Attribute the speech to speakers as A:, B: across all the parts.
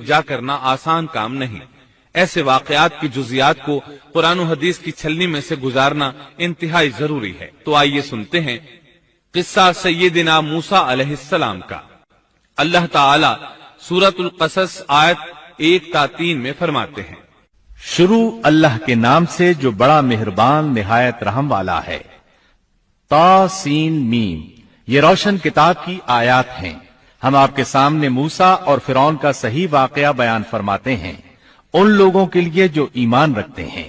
A: یکجا کرنا آسان کام نہیں۔ ایسے واقعات کی جزیات کو قرآن و حدیث کی چھلنی میں سے گزارنا انتہائی ضروری ہے۔ تو آئیے سنتے ہیں قصہ سیدنا موسیٰ علیہ السلام کا۔ اللہ تعالی سورۃ القصص آیت 1-3 میں فرماتے ہیں،
B: شروع اللہ کے نام سے جو بڑا مہربان نہایت رحم والا ہے۔ طاسین میم، یہ روشن کتاب کی آیات ہیں۔ ہم آپ کے سامنے موسیٰ اور فرعون کا صحیح واقعہ بیان فرماتے ہیں ان لوگوں کے لیے جو ایمان رکھتے ہیں۔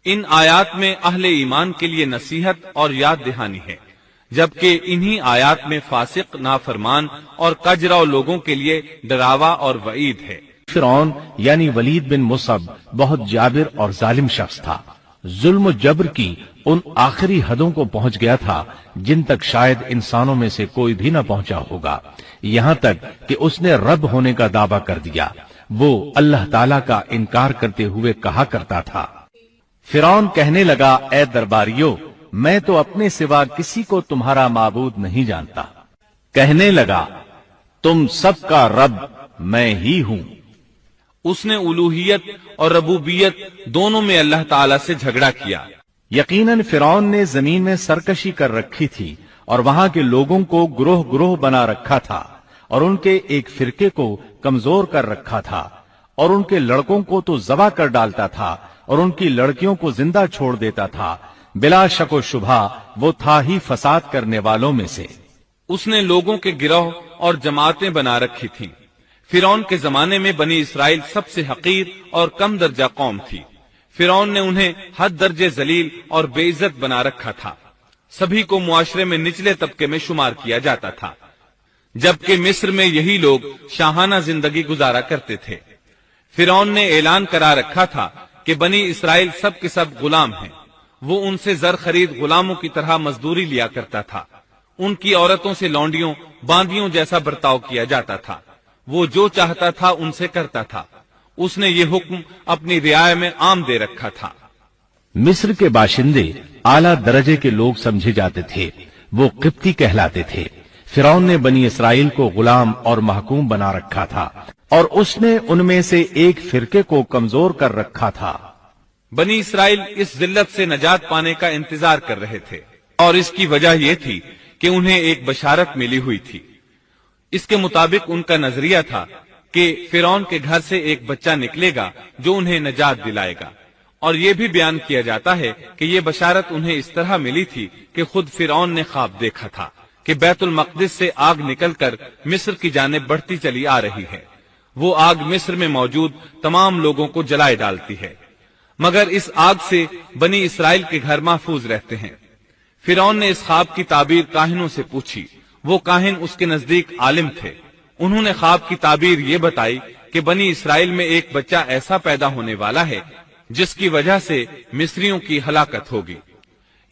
A: ان آیات میں اہل ایمان کے لیے نصیحت اور یاد دہانی ہے، جبکہ انہی آیات میں فاسق، نافرمان اور کجراؤ لوگوں کے لیے ڈراوا اور وعید ہے۔
B: فرعون یعنی ولید بن مصعب بہت جابر اور ظالم شخص تھا۔ ظلم و جبر کی ان آخری حدوں کو پہنچ گیا تھا جن تک شاید انسانوں میں سے کوئی بھی نہ پہنچا ہوگا، یہاں تک کہ اس نے رب ہونے کا دعویٰ کر دیا۔ وہ اللہ تعالیٰ کا انکار کرتے ہوئے کہا کرتا تھا۔ فرعون کہنے لگا، اے درباریوں، میں تو اپنے سوا کسی کو تمہارا معبود نہیں جانتا۔ کہنے لگا، تم سب کا رب میں ہی ہوں۔
A: اس نے الوہیت اور ربوبیت دونوں میں اللہ تعالی سے جھگڑا کیا۔
B: یقیناً فرعون نے زمین میں سرکشی کر رکھی تھی اور وہاں کے لوگوں کو گروہ گروہ بنا رکھا تھا اور ان کے ایک فرقے کو کمزور کر رکھا تھا، اور ان کے لڑکوں کو تو ذبح کر ڈالتا تھا اور ان کی لڑکیوں کو زندہ چھوڑ دیتا تھا۔ بلا شک و شبہ وہ تھا ہی فساد کرنے والوں میں سے۔
A: اس نے لوگوں کے گروہ اور جماعتیں بنا رکھی تھیں۔ فرعون کے زمانے میں بنی اسرائیل سب سے حقیر اور کم درجہ قوم تھی۔ فرعون نے انہیں حد درجے ذلیل اور بے عزت بنا رکھا تھا۔ سبھی کو معاشرے میں نچلے طبقے میں شمار کیا جاتا تھا، جبکہ مصر میں یہی لوگ شاہانہ زندگی گزارا کرتے تھے۔ فرعون نے اعلان کرا رکھا تھا کہ بنی اسرائیل سب کے سب غلام ہیں۔ وہ ان سے زر خرید غلاموں کی طرح مزدوری لیا کرتا تھا۔ ان کی عورتوں سے لونڈیوں باندیوں جیسا برتاؤ کیا جاتا تھا۔ وہ جو چاہتا تھا ان سے کرتا تھا۔ اس نے یہ حکم اپنی رعایا میں عام دے رکھا تھا۔
B: مصر کے باشندے اعلیٰ درجے کے لوگ سمجھے جاتے تھے، وہ قبطی کہلاتے تھے۔ فرعون نے بنی اسرائیل کو غلام اور محکوم بنا رکھا تھا، اور اس نے ان میں سے ایک فرقے کو کمزور کر رکھا تھا۔
A: بنی اسرائیل اس ذلت سے نجات پانے کا انتظار کر رہے تھے، اور اس کی وجہ یہ تھی کہ انہیں ایک بشارت ملی ہوئی تھی۔ اس کے مطابق ان کا نظریہ تھا کہ فرعون کے گھر سے ایک بچہ نکلے گا جو انہیں نجات دلائے گا، اور یہ بھی بیان کیا جاتا ہے کہ یہ بشارت انہیں اس طرح ملی تھی کہ خود فرعون نے خواب دیکھا تھا کہ بیت المقدس سے آگ نکل کر مصر کی جانب بڑھتی چلی آ رہی ہے۔ وہ آگ مصر میں موجود تمام لوگوں کو جلائے ڈالتی ہے، مگر اس آگ سے بنی اسرائیل کے گھر محفوظ رہتے ہیں۔ فرعون نے اس خواب کی تعبیر کاہنوں سے پوچھی۔ وہ کاہن اس کے نزدیک عالم تھے۔ انہوں نے خواب کی تعبیر یہ بتائی کہ بنی اسرائیل میں ایک بچہ ایسا پیدا ہونے والا ہے جس کی وجہ سے مصریوں کی ہلاکت ہوگی۔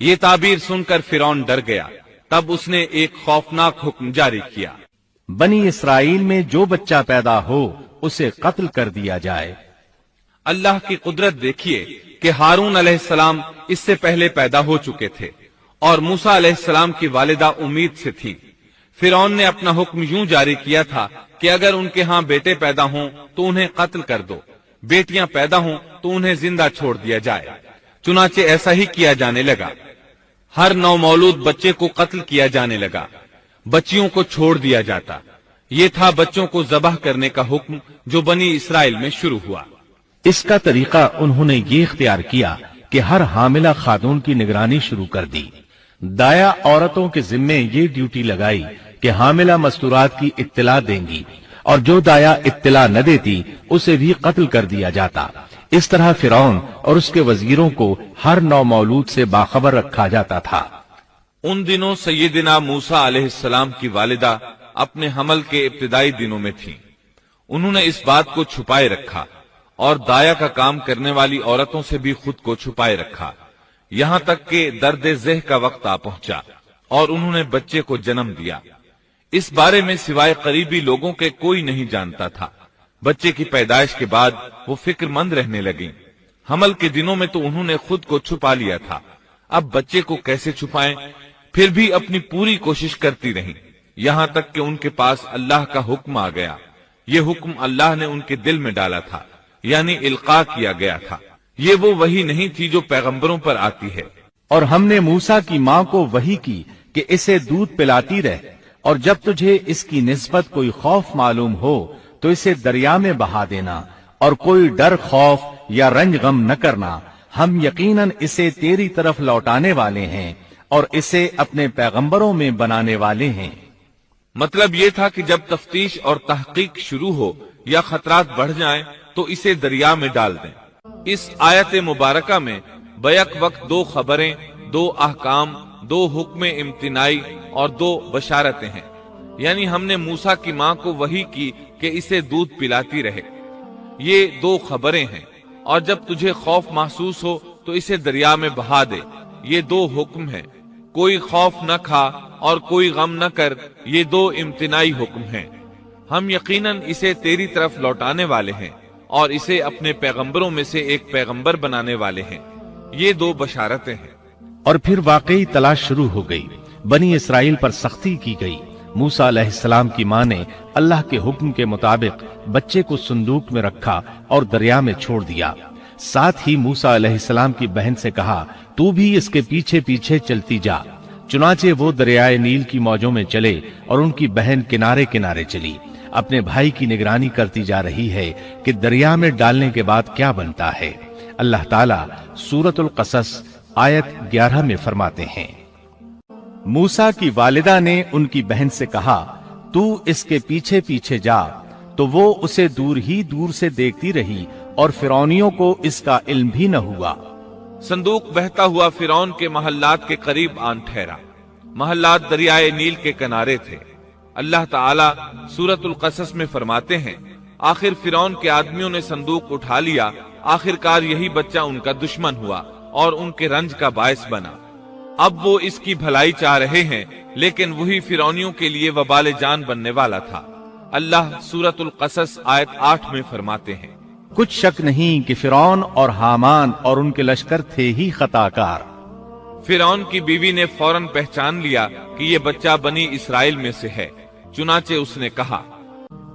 A: یہ تعبیر سن کر فرعون ڈر گیا۔ تب اس نے ایک خوفناک حکم جاری کیا،
B: بنی اسرائیل میں جو بچہ پیدا ہو اسے قتل کر دیا جائے۔
A: اللہ کی قدرت دیکھیے کہ ہارون علیہ السلام اس سے پہلے پیدا ہو چکے تھے اور موسیٰ علیہ السلام کی والدہ امید سے تھی۔ فرعون نے اپنا حکم یوں جاری کیا تھا کہ اگر ان کے ہاں بیٹے پیدا ہوں تو انہیں قتل کر دو، بیٹیاں پیدا ہوں تو انہیں زندہ چھوڑ دیا جائے۔ چنانچہ ایسا ہی کیا جانے لگا۔ ہر نو مولود بچے کو قتل کیا جانے لگا، بچیوں کو چھوڑ دیا جاتا۔ یہ تھا بچوں کو ذبح کرنے کا حکم جو بنی اسرائیل میں شروع ہوا۔
B: اس کا طریقہ انہوں نے یہ اختیار کیا کہ ہر حاملہ خاتون کی نگرانی شروع کر دی۔ دایا عورتوں کے ذمے یہ ڈیوٹی لگائی کہ حاملہ مستورات کی اطلاع دیں گی، اور جو دایا اطلاع نہ دیتی اسے بھی قتل کر دیا جاتا۔ اس طرح فرعون اور اس کے وزیروں کو ہر نو مولود سے باخبر رکھا جاتا تھا۔
A: ان دنوں سیدنا موسیٰ علیہ السلام کی والدہ اپنے حمل کے ابتدائی دنوں میں تھیں۔ انہوں نے اس بات کو چھپائے رکھا اور دایا کا کام کرنے والی عورتوں سے بھی خود کو چھپائے رکھا، یہاں تک کہ درد ذہ کا وقت آ پہنچا اور انہوں نے بچے کو جنم دیا۔ اس بارے میں سوائے قریبی لوگوں کے کوئی نہیں جانتا تھا۔ بچے کی پیدائش کے بعد وہ فکر مند رہنے لگیں۔ حمل کے دنوں میں تو انہوں نے خود کو چھپا لیا تھا، اب بچے کو کیسے چھپائیں؟ پھر بھی اپنی پوری کوشش کرتی رہیں، یہاں تک کہ ان کے پاس اللہ کا حکم آ گیا، یہ حکم اللہ نے ان کے دل میں ڈالا تھا، یعنی القاء کیا گیا تھا۔ یہ وہ وحی نہیں تھی جو پیغمبروں پر آتی ہے۔
B: اور ہم نے موسیٰ کی ماں کو وحی کی کہ اسے دودھ پلاتی رہ، اور جب تجھے اس کی نسبت کوئی خوف معلوم ہو تو اسے دریا میں بہا دینا، اور کوئی ڈر خوف یا رنج غم نہ کرنا، ہم یقیناً اسے تیری طرف لوٹانے والے ہیں اور اسے اپنے پیغمبروں میں بنانے والے ہیں۔
A: مطلب یہ تھا کہ جب تفتیش اور تحقیق شروع ہو یا خطرات بڑھ جائیں تو اسے دریا میں ڈال دیں۔ اس آیت مبارکہ میں بیک وقت دو خبریں، دو احکام، دو حکم امتناعی اور دو بشارتیں ہیں، یعنی ہم نے موسیٰ کی ماں کو وحی کی کہ اسے دودھ پلاتی رہے، یہ دو خبریں ہیں، اور جب تجھے خوف محسوس ہو تو اسے دریا میں بہا دے، یہ دو حکم ہیں۔ کوئی خوف نہ کھا اور کوئی غم نہ کر، یہ دو امتناعی حکم ہیں۔ ہم یقیناً اسے تیری طرف لوٹانے والے ہیں اور اسے اپنے پیغمبروں میں سے ایک پیغمبر بنانے والے ہیں، یہ دو بشارتیں ہیں۔
B: اور پھر واقعی تلاش شروع ہو گئی، بنی اسرائیل پر سختی کی گئی۔ موسیٰ علیہ السلام کی ماں نے اللہ کے حکم کے مطابق بچے کو صندوق میں رکھا اور دریا میں چھوڑ دیا۔ ساتھ ہی موسیٰ علیہ السلام کی بہن سے کہا، تو بھی اس کے پیچھے پیچھے چلتی جا۔ چنانچہ وہ دریائے نیل کی موجوں میں چلے اور ان کی بہن کنارے کنارے چلی، اپنے بھائی کی نگرانی کرتی جا رہی ہے کہ دریا میں ڈالنے کے بعد کیا بنتا ہے۔ اللہ تعالیٰ سورۃ القصص آیت 11 میں فرماتے ہیں، موسیٰ کی والدہ نے ان کی بہن سے کہا، تو اس کے پیچھے پیچھے جا، تو وہ اسے دور ہی دور سے دیکھتی رہی اور فرعونیوں کو اس کا علم بھی نہ ہوا۔
A: صندوق بہتا ہوا فرعون کے محلات کے قریب آن ٹھہرا۔ محلات دریائے نیل کے کنارے تھے۔ اللہ تعالیٰ سورۃ القصص میں فرماتے ہیں، آخر فرعون کے آدمیوں نے صندوق اٹھا لیا، آخرکار یہی بچہ ان کا دشمن ہوا اور ان کے رنج کا باعث بنا۔ اب وہ اس کی بھلائی چاہ رہے ہیں، لیکن وہی فرعونیوں کے لیے وبال جان بننے والا تھا۔ اللہ سورۃ القصص آیت 8 میں فرماتے ہیں،
B: کچھ شک نہیں کہ فرعون اور حامان اور ان کے لشکر تھے ہی خطا کار۔
A: فرعون کی بیوی نے فوراً پہچان لیا کہ یہ بچہ بنی اسرائیل میں سے ہے، چنانچہ اس نے کہا،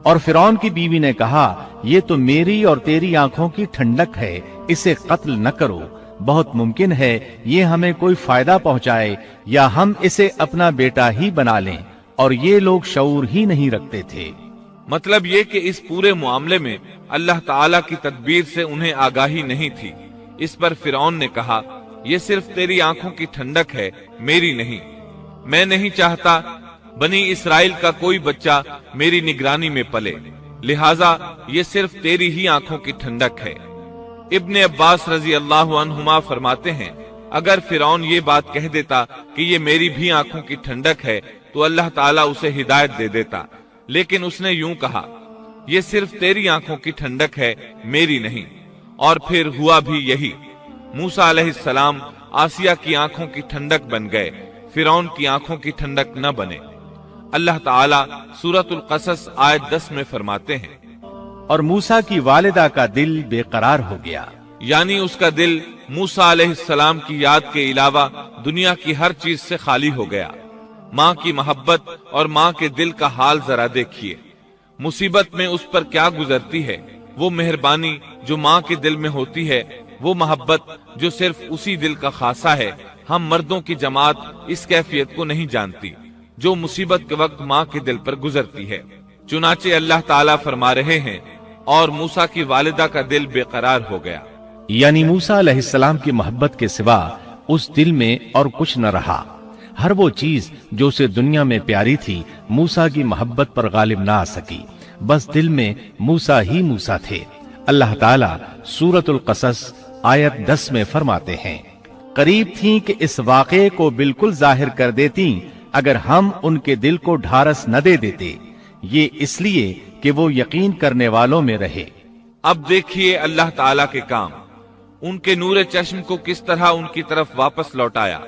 B: اور فرعون کی بیوی نے کہا، یہ تو میری اور تیری آنکھوں کی ٹھنڈک ہے، اسے قتل نہ کرو، بہت ممکن ہے یہ ہمیں کوئی فائدہ پہنچائے یا ہم اسے اپنا بیٹا ہی بنا لیں، اور یہ لوگ شعور ہی نہیں رکھتے تھے۔
A: مطلب یہ کہ اس پورے معاملے میں اللہ تعالیٰ کی تدبیر سے انہیں آگاہی نہیں تھی۔ اس پر فرعون نے کہا، یہ صرف تیری آنکھوں کی ٹھنڈک ہے، میری نہیں۔ میں نہیں چاہتا بنی اسرائیل کا کوئی بچہ میری نگرانی میں پلے، لہٰذا یہ صرف تیری ہی آنکھوں کی ٹھنڈک ہے۔ ابن عباس رضی اللہ عنہما فرماتے ہیں، اگر فرعون یہ بات کہہ دیتا کہ یہ میری بھی آنکھوں کی ٹھنڈک ہے تو اللہ تعالیٰ اسے ہدایت دے دیتا، لیکن اس نے یوں کہا، یہ صرف تیری آنکھوں کی ٹھنڈک ہے، میری نہیں۔ اور پھر ہوا بھی یہی۔ موسیٰ علیہ السلام آسیہ کی آنکھوں کی ٹھنڈک بن گئے، فرعون کی آنکھوں کی ٹھنڈک نہ بنے۔ اللہ تعالیٰ سورۃ القصص آیت 10 میں فرماتے ہیں،
B: اور موسیٰ کی والدہ کا دل بے قرار ہو گیا،
A: یعنی اس کا دل موسیٰ علیہ السلام کی یاد کے علاوہ دنیا کی ہر چیز سے خالی ہو گیا۔ ماں کی محبت اور ماں کے دل کا حال ذرا دیکھیے، مصیبت میں اس پر کیا گزرتی ہے۔ وہ مہربانی جو ماں کے دل میں ہوتی ہے، وہ محبت جو صرف اسی دل کا خاصہ ہے، ہم مردوں کی جماعت اس کیفیت کو نہیں جانتی جو مصیبت کے وقت ماں کے دل پر گزرتی ہے۔ چنانچہ اللہ تعالیٰ فرما رہے ہیں، اور موسیٰ کی والدہ کا دل بے قرار ہو گیا،
B: یعنی موسیٰ علیہ السلام کی محبت کے سوا اس دل میں اور کچھ نہ رہا۔ ہر وہ چیز جو اسے دنیا میں پیاری تھی موسیٰ کی محبت پر غالب نہ آ سکی، بس دل میں موسیٰ ہی موسیٰ تھے۔ اللہ تعالیٰ سورۃ القصص آیت 10 میں فرماتے ہیں، قریب تھیں کہ اس واقعے کو بالکل ظاہر کر دیتی اگر ہم ان کے دل کو ڈھارس نہ دے دیتے، یہ اس لیے کہ وہ یقین کرنے والوں میں رہے۔
A: اب دیکھیے اللہ تعالیٰ کے کام، ان کے نور چشم کو کس طرح ان کی طرف واپس لوٹایا۔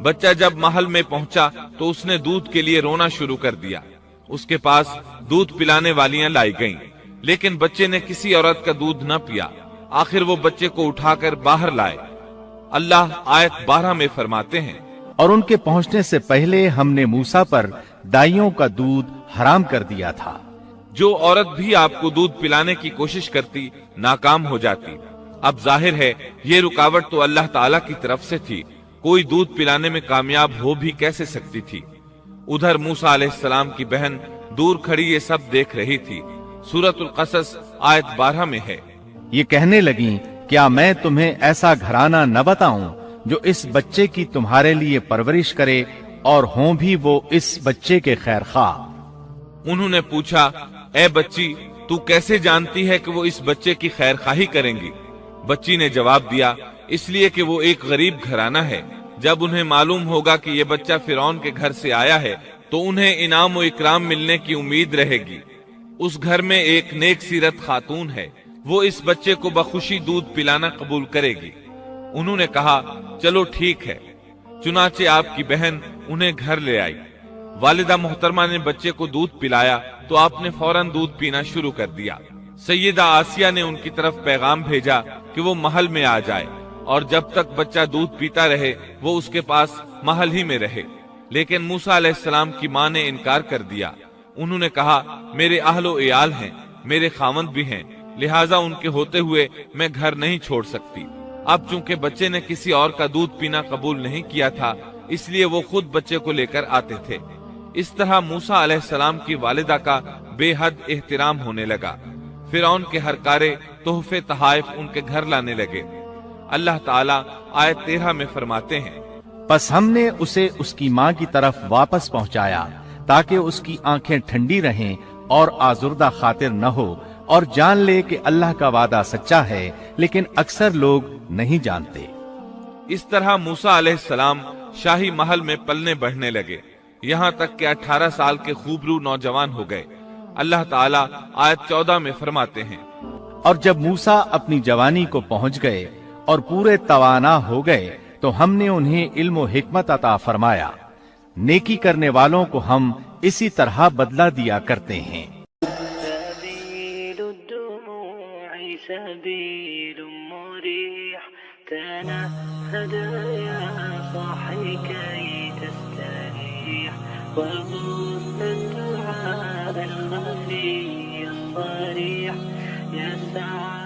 A: بچہ جب محل میں پہنچا تو اس نے دودھ کے لیے رونا شروع کر دیا۔ اس کے پاس دودھ پلانے والیاں لائی گئیں، لیکن بچے نے کسی عورت کا دودھ نہ پیا۔ آخر وہ بچے کو اٹھا کر باہر لائے۔ اللہ آیت 12 میں فرماتے ہیں،
B: اور ان کے پہنچنے سے پہلے ہم نے موسیٰ پر دائیوں کا دودھ حرام کر دیا تھا،
A: جو عورت بھی آپ کو دودھ پلانے کی کوشش کرتی ناکام ہو جاتی۔ اب ظاہر ہے یہ رکاوٹ تو اللہ تعالیٰ کی طرف سے تھی، کوئی دودھ پلانے میں کامیاب ہو بھی کیسے سکتی تھی۔ ادھر موسیٰ علیہ السلام کی بہن دور کھڑی یہ سب دیکھ رہی تھی۔ سورۃ القصص آیت 12 میں ہے،
B: یہ کہنے لگیں کیا میں تمہیں ایسا گھرانہ نہ بتاؤں جو اس بچے کی تمہارے لیے پرورش کرے اور ہوں بھی وہ اس بچے کے خیر خواہ۔
A: انہوں نے پوچھا، اے بچی تو کیسے جانتی ہے کہ وہ اس بچے کی خیر خواہی کریں گی؟ بچی نے جواب دیا، اس لیے کہ وہ ایک غریب گھرانہ ہے، جب انہیں معلوم ہوگا کہ یہ بچہ فرعون کے گھر سے آیا ہے تو انہیں انعام و اکرام ملنے کی امید رہے گی۔ اس گھر میں ایک نیک سیرت خاتون ہے، وہ اس بچے کو بخوشی دودھ پلانا قبول کرے گی۔ انہوں نے کہا، چلو ٹھیک ہے۔ چنانچہ آپ کی بہن انہیں گھر لے آئی۔ والدہ محترمہ نے بچے کو دودھ پلایا تو آپ نے فوراً دودھ پینا شروع کر دیا۔ سیدہ آسیہ نے ان کی طرف پیغام بھیجا کہ وہ محل میں آ جائے اور جب تک بچہ دودھ پیتا رہے وہ اس کے پاس محل ہی میں رہے، لیکن موسیٰ علیہ السلام کی ماں نے انکار کر دیا۔ انہوں نے کہا، میرے اہل و عیال ہیں، میرے خاوند بھی ہیں، لہٰذا ان کے ہوتے ہوئے میں گھر نہیں چھوڑ سکتی۔ اب چونکہ بچے نے کسی اور کا دودھ پینا قبول نہیں کیا تھا، اس لیے وہ خود بچے کو لے کر آتے تھے۔ اس طرح موسیٰ علیہ السلام کی والدہ کا بے حد احترام ہونے لگا۔ فرعون کے ہر کارے تحفے تحائف ان کے گھر لانے لگے۔ اللہ تعالیٰ آیت 13 میں فرماتے ہیں،
B: پس ہم نے اسے اس کی ماں کی طرف واپس پہنچایا تاکہ اس کی آنکھیں ٹھنڈی رہیں اور آزردہ خاطر نہ ہو، اور جان لے کہ اللہ کا وعدہ سچا ہے، لیکن اکثر لوگ نہیں جانتے۔
A: اس طرح موسیٰ علیہ السلام شاہی محل میں پلنے بڑھنے لگے، یہاں تک کہ 18 سال کے خوبرو نوجوان ہو گئے۔ اللہ تعالیٰ آیت 14 میں فرماتے ہیں،
B: اور جب موسیٰ اپنی جوانی کو پہنچ گئے اور پورے توانا ہو گئے تو ہم نے انہیں علم و حکمت عطا فرمایا۔ نیکی کرنے والوں کو ہم اسی طرح بدلہ دیا کرتے ہیں۔
C: سبيل مريح تنهد يا صاحي كي تستريح وغص الدعاء الخفي الصريح يا سعد